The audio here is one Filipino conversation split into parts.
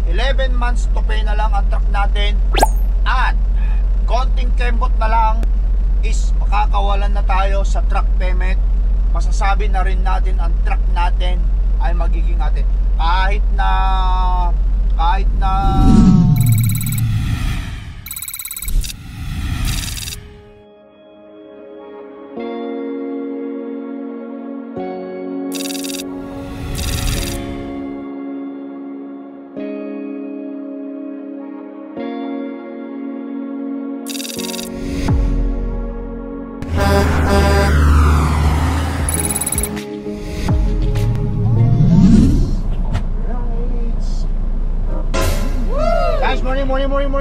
11 months to pay na lang ang truck natin. At konting kembot na lang is makakawalan na tayo sa truck payment. Masasabi na rin natin ang truck natin ay magiging atin. Kahit na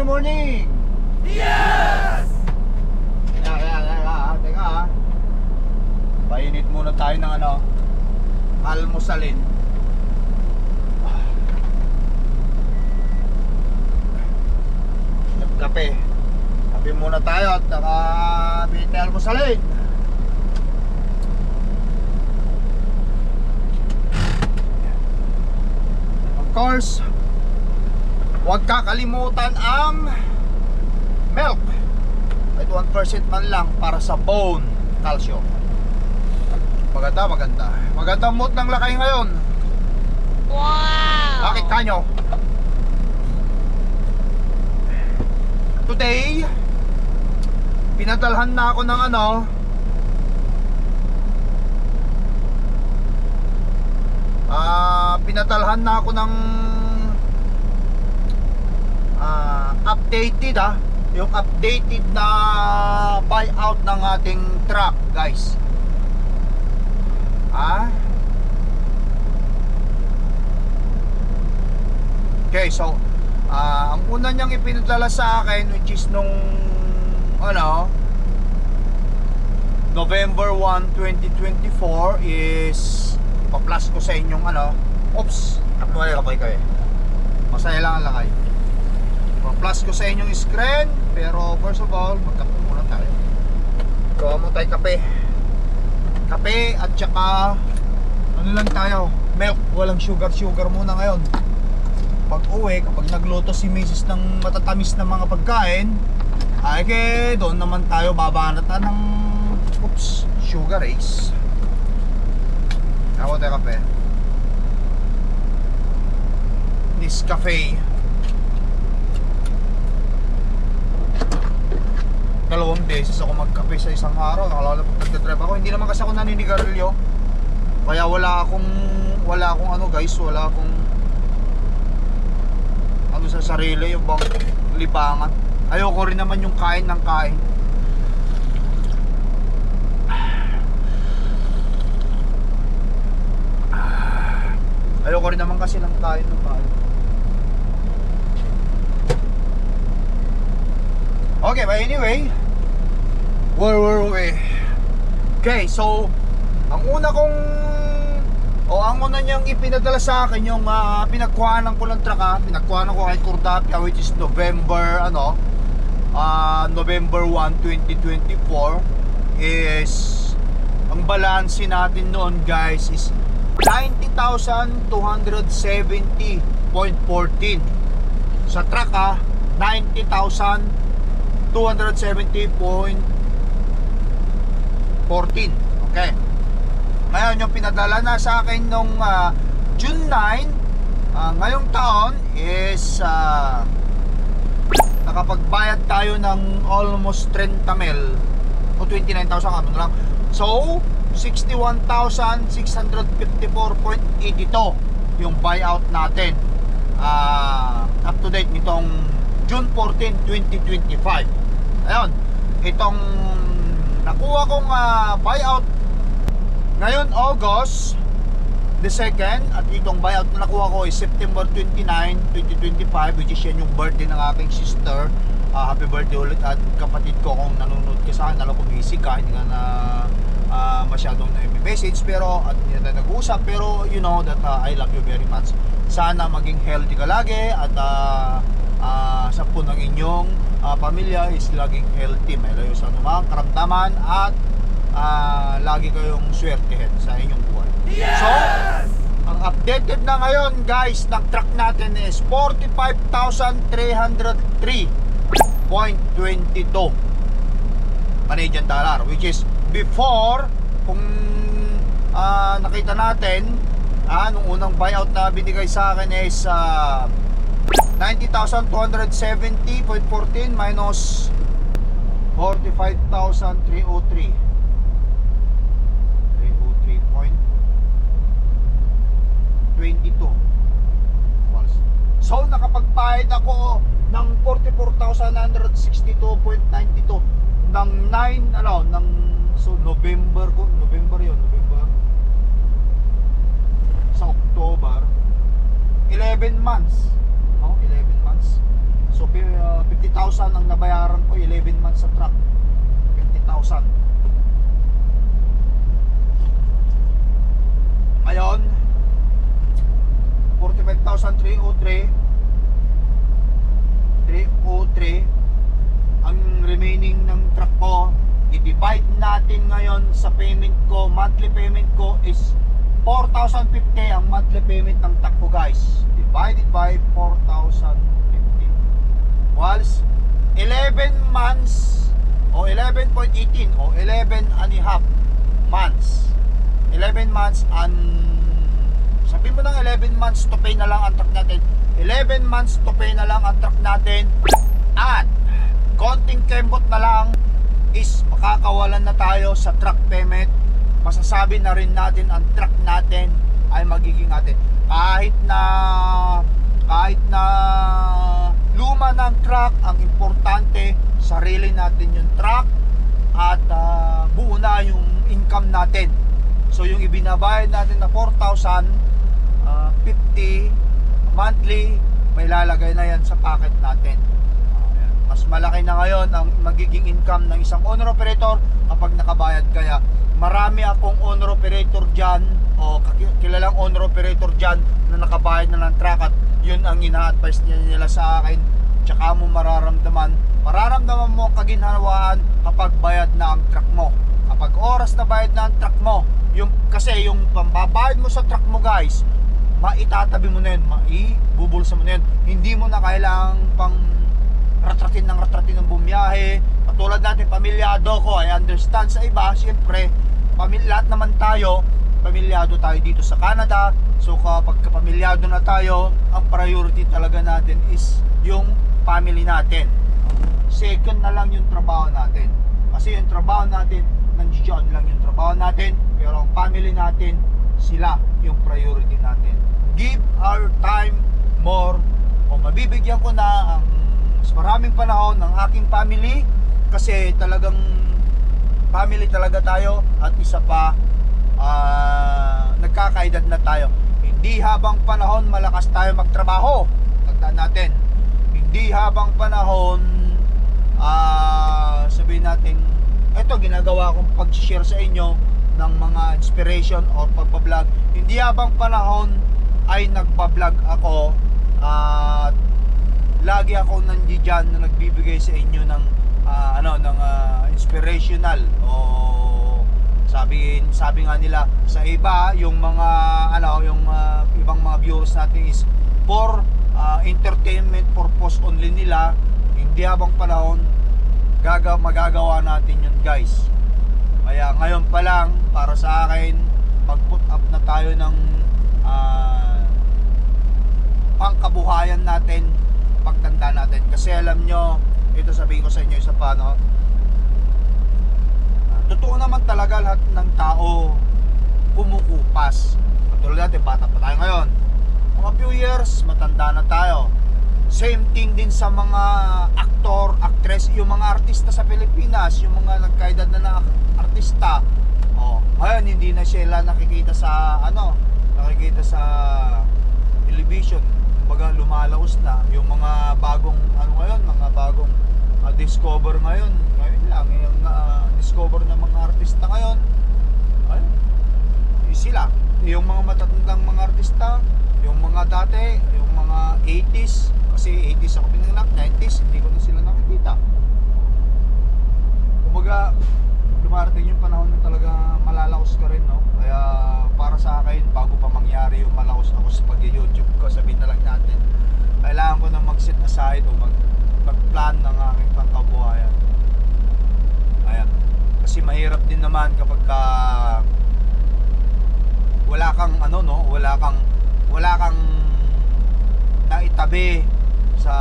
morning. Yes! Teka. Painit muna tayo ng almusalin. Kape muna tayo at nakabili almusalin. Of course, huwag kakalimutan ang milk. At 1% man lang para sa bone calcium. Maganda mood ng lakay ngayon. Wow! Bakit kanyo? Today, pinadalhan na ako ng pinadalhan na ako ng updated yung updated na buyout ng ating truck, guys. Okay, so ang una niyang ipinadala sa akin, which is nung November 1, 2024, is pa-plus ko sa inyong oops, kapay kayo. Masaya lang ang lakay. Pa-plus ko sa inyong screen. Pero first of all, magkape muna tayo. Gawa mo tayo kape at saka lang tayo, milk. Walang sugar muna ngayon. Pag uwi, kapag nagluto si Mrs. ng matatamis na mga pagkain, ay doon naman tayo babanatan ng sugar race. Ako tayo kape. Nescafe. 2 beses ako magkape sa isang araw. Nakalala pag nagdadrive ako. Hindi naman kasi ako naninigarilyo. Kaya wala akong sa sarili, yung bang libangan. Ayoko rin naman yung kain ng kain. Ayoko rin naman kasi ng kain ng kain. Okay, but anyway, where were we? Okay, so ang una niyang ipinadala sa akin yung pinagkuhanan ko ng truck, pinagkuhanan ko kay Cordapia, which is November 1, 2024, is ang balanse natin noon, guys, is 90,270.14 sa truck. 90,270.14. Okay. Ngayon yung pinadala na sa akin nung June 9 ngayong taon is nakapagbayad tayo ng almost 30 mil o 29,000 lang. So 61,654.82 yung buyout natin up to date nitong June 14, 2025. Ayun, itong nakuha kong buyout ngayon August the 2nd, at itong buyout na nakuha ko is September 29, 2025, which is yan yung birthday ng aking sister. Happy birthday ulit, at kapatid ko, kung nanonood ka sa akin, alam ko busy ka, hindi ka na masyadong na-message, pero at hindi na nag-uusap, pero you know that I love you very much. Sana maging healthy ka lagi, at sa po ng inyong pamilya is laging healthy, may layo sa anumang karamdaman, at lagi kayong swertehin sa inyong buhay. Yes! So Ang updated na ngayon guys ng truck natin is 45,303.22 Canadian dollar, which is before, kung nakita natin nung unang buyout na binigay sa akin is 90,270.14 minus 45,303 303.22. So nakapagbayad ako ng 44,962.92 ng 9 ng November yun, sa October, 11 months, no? 11 months. So 50,000 ang nabayaran ko, 11 months sa truck. 50,000. Ngayon 45,303 ang remaining ng truck ko. I-divide natin ngayon sa payment ko. Monthly payment ko is 4,050 ang monthly payment ng truck ko guys. Divided by 4,050 whilst 11 months o 11.18 o 11 and a half months. 11 months and sabihin mo ng 11 months to pay na lang ang truck natin. 11 months to pay na lang ang truck natin. At konting kembot na lang is makakawalan na tayo sa truck payment. Masasabi na rin natin ang truck natin ay magiging atin. Kahit na luma ng truck, ang importante sarili natin yung truck at buo na yung income natin. So yung ibinabayad natin na 4,050 monthly, may lalagay na yan sa pocket natin. Mas malaki na ngayon ang magiging income ng isang owner operator kapag nakabayad. Kaya marami akong owner operator dyan o kilalang owner operator dyan na nakabayad na ng truck, at yun ang ina-advise nila sa akin. Tsaka mo mararamdaman mo ang kaginhawaan kapag bayad na ang truck mo. Kapag oras na bayad na ang truck mo, kasi yung pambabayad mo sa truck mo guys, maitatabi mo na yun, maibubulsa mo na yun. Hindi mo na kailangang pang ratratin ng bumiyahe. Katulad natin, pamilyado ko, I understand sa iba, siyempre lahat naman tayo, pamilyado tayo dito sa Canada. So kapag pamilyado na tayo, ang priority talaga natin is yung family natin. Second na lang yung trabaho natin, kasi yung trabaho natin nandiyan lang yung trabaho natin, pero ang family natin, sila yung priority natin. Give our time more, o mabibigyan ko na ang mas maraming panahon ng aking family, kasi talagang family talaga tayo. At isa pa, nagkakaedad na tayo. Hindi habang panahon malakas tayo magtrabaho. Tandaan natin, hindi habang panahon sabihin natin, ito ginagawa kong pag-share sa inyo ng mga inspiration or pagbablog. Hindi habang panahon ay nagbablog ako at lagi ako nandiyan na nagbibigay sa inyo ng inspirational, o sabi nga nila sa iba, yung mga ibang mga viewers natin is for entertainment purpose only nila. Hindi habang panahon magagawa natin yun guys. Kaya ngayon pa lang, para sa akin, mag-put up na tayo ng pangkabuhayan natin, pagtanda natin. Kasi alam nyo, ito sabihin ko sa inyo isa pa, no? Totoo naman talaga, lahat ng tao kumukupas. Katulad natin, bata pa tayo ngayon, mga few years, matanda na tayo. Same thing din sa mga aktor, actress, yung mga artista sa Pilipinas, yung mga nagkaedad na artista. Ngayon hindi na sila nakikita sa television. Kumbaga lumalaos na yung mga bagong mga bagong discover ngayon lang yung discover ng mga artista ngayon. Sila, yung mga matatandang mga artista, yung mga dati, yung mga 80s, kasi 80s ako pinanganak, 90s hindi ko na sila nakikita. Kumbaga dumarating yung panahon na talaga malalaos ka rin, no? Kaya para sa akin, bago pa mangyari yung malaos ako sa pag-YouTube ko, sabihin na lang natin, kailangan ko na mag-set aside o mag-plan ng aking pangkabuhayan. Ayan. Kasi mahirap din naman kapag wala kang wala kang naitabi sa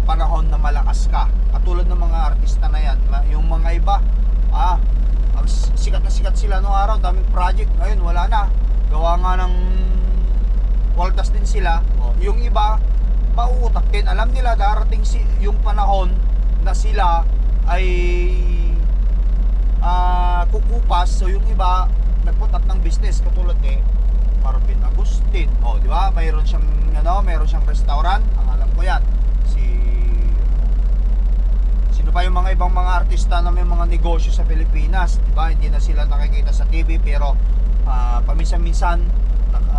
panahon na malakas ka. Katulad ng mga artista na yan, yung mga iba, sikat na sikat sila noong araw, daming project, ngayon wala na. Gawa nga ng waldas din sila. Yung iba, mauutak din. Alam nila darating yung panahon na sila ay kukupas. So yung iba, nag-put up ng business katulad ni Marvin Agustin. Di ba? Mayroon siyang restaurant. Ang alam ko yan. Sino pa yung mga ibang mga artista na may mga negosyo sa Pilipinas, di ba? Hindi na sila nakikita sa TV pero paminsan-minsan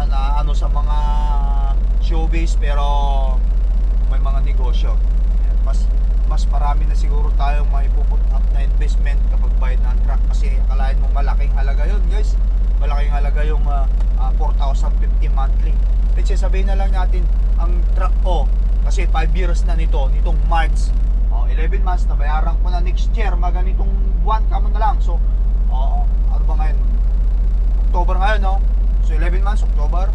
ano sa mga showbiz pero may mga negosyo. Mas marami na siguro tayong maipuput up na investment kapag bayad ng truck kasi akalain mo malaking halaga yun, guys. Malaking halaga yung 4,050 monthly. Kasi sabihin na lang natin ang truck ko kasi 5 years na nitong March. 11 months na bayaran ko na next year, maganitong buwan kamo na lang. So, ano ba ngayon? October ngayon, no? So, 11 months, October.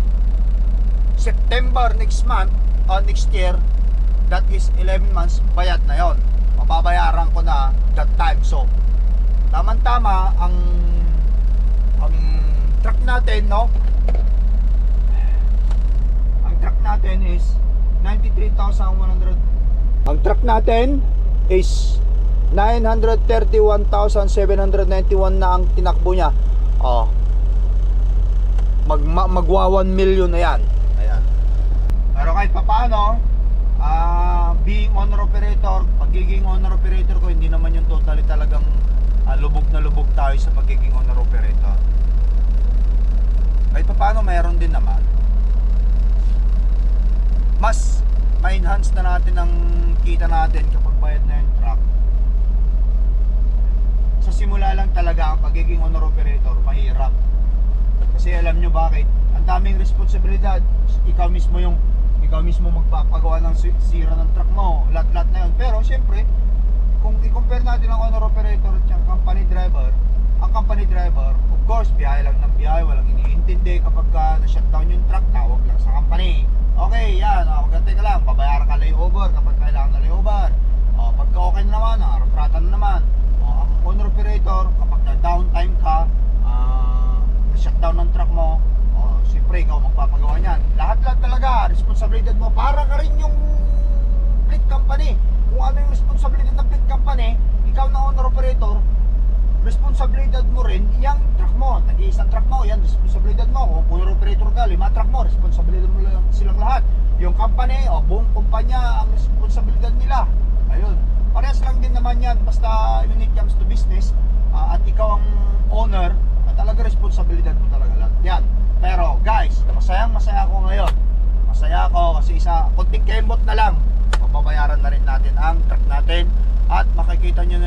September next year, that is 11 months, bayad na yon. Mababayaran ko na that time. So, tama-tama ang truck natin, no? Ang truck natin is 93,100. Ang truck natin is 931,791 na ang tinakbo niya. Magwa 1 million na yan. Ayan. Pero kahit papaano, being owner operator, pagiging owner operator ko, hindi naman yung totally talagang lubog na lubog tayo sa pagiging owner operator. Kahit papaano, mayroon din naman. Mas ma-enhance na natin ang kita natin kapag bayad na yung truck. Sa simula lang talaga ang pagiging owner operator mahirap. Kasi alam nyo bakit? Ang daming responsibilidad. Ikaw mismo magpapagawa ng sira ng truck mo, lahat na yun. Pero syempre, kung i-compare natin ang owner operator at yung company driver, ang company driver, of course, biyahe lang ng biyahe, walang iniintindi. Kapag na-shutdown yung truck, tawag lang sa company. Okay, yan, magantay ka lang, babayaran ka layover kapag kailangan na layover. Pagka okay na naman, araw-rata na naman. Ang owner operator, kapag na-downtime ka, na-shutdown ng truck mo, siyempre ikaw magpapagawa niyan. Lahat talaga, responsibilidad mo. Para ka rin yung fleet company. Kung ano yung responsibilidad ng fleet company, ikaw na owner operator, responsibilidad mo rin yung truck mo. Nag-iisang truck mo, yan, responsibilidad mo. Kung owner operator ka, 5 truck mo, responsibilidad mo lang silang lahat. Yung company, buong kumpanya, ang responsibilidad nila. Ayun. Parehas lang din naman yan, basta when it comes to business, at ikaw ang owner, talaga responsibilidad mo talaga lahat. Yan. Pero guys, masaya ako ngayon. Masaya ako kasi konting kembot na lang, mababayaran na rin natin ang truck natin. At makikita nyo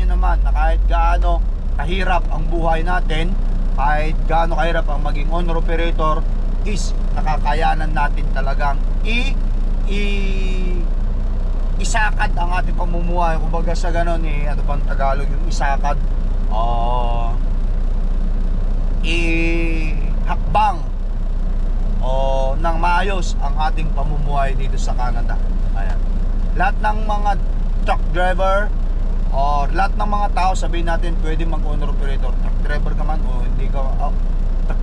naman na kahit gaano kahirap ang buhay natin, kahit gaano kahirap ang maging owner operator, is nakakayanan natin talagang isakad ang ating pamumuhay. Kumbaga sa ganon, ano bang Tagalog yung isakad? Hakbang ng maayos ang ating pamumuhay dito sa Canada. Ayan. Lahat ng mga truck driver o lahat ng mga tao, sabihin natin pwede mag-owner operator. Truck driver ka man o hindi ka truck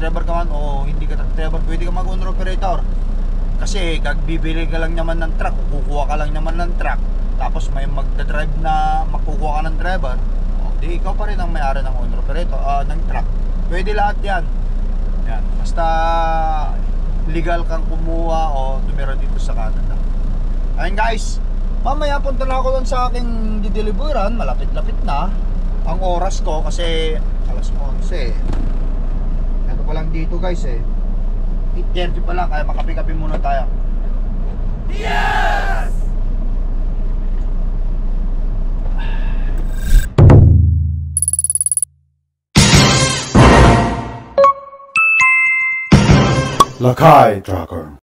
driver ka man o hindi ka truck driver, pwede ka mag-owner operator. Kasi bibili ka lang naman ng truck, kukuha ka lang naman ng truck, tapos may magdadrive na makukuha ka ng driver, di ikaw pa rin ang may-ari ng owner operator ng truck. Pwede lahat yan. Yan. Basta legal kang kumuha o tumira dito sa Canada. Ayun guys, mamaya punta na ako doon sa aking dideliveran. Malapit-lapit na ang oras ko kasi alas 11. Ito pa lang dito guys 8:30 pa lang, kaya makapi-kapi muna tayo. Yes! Lakai Tracker.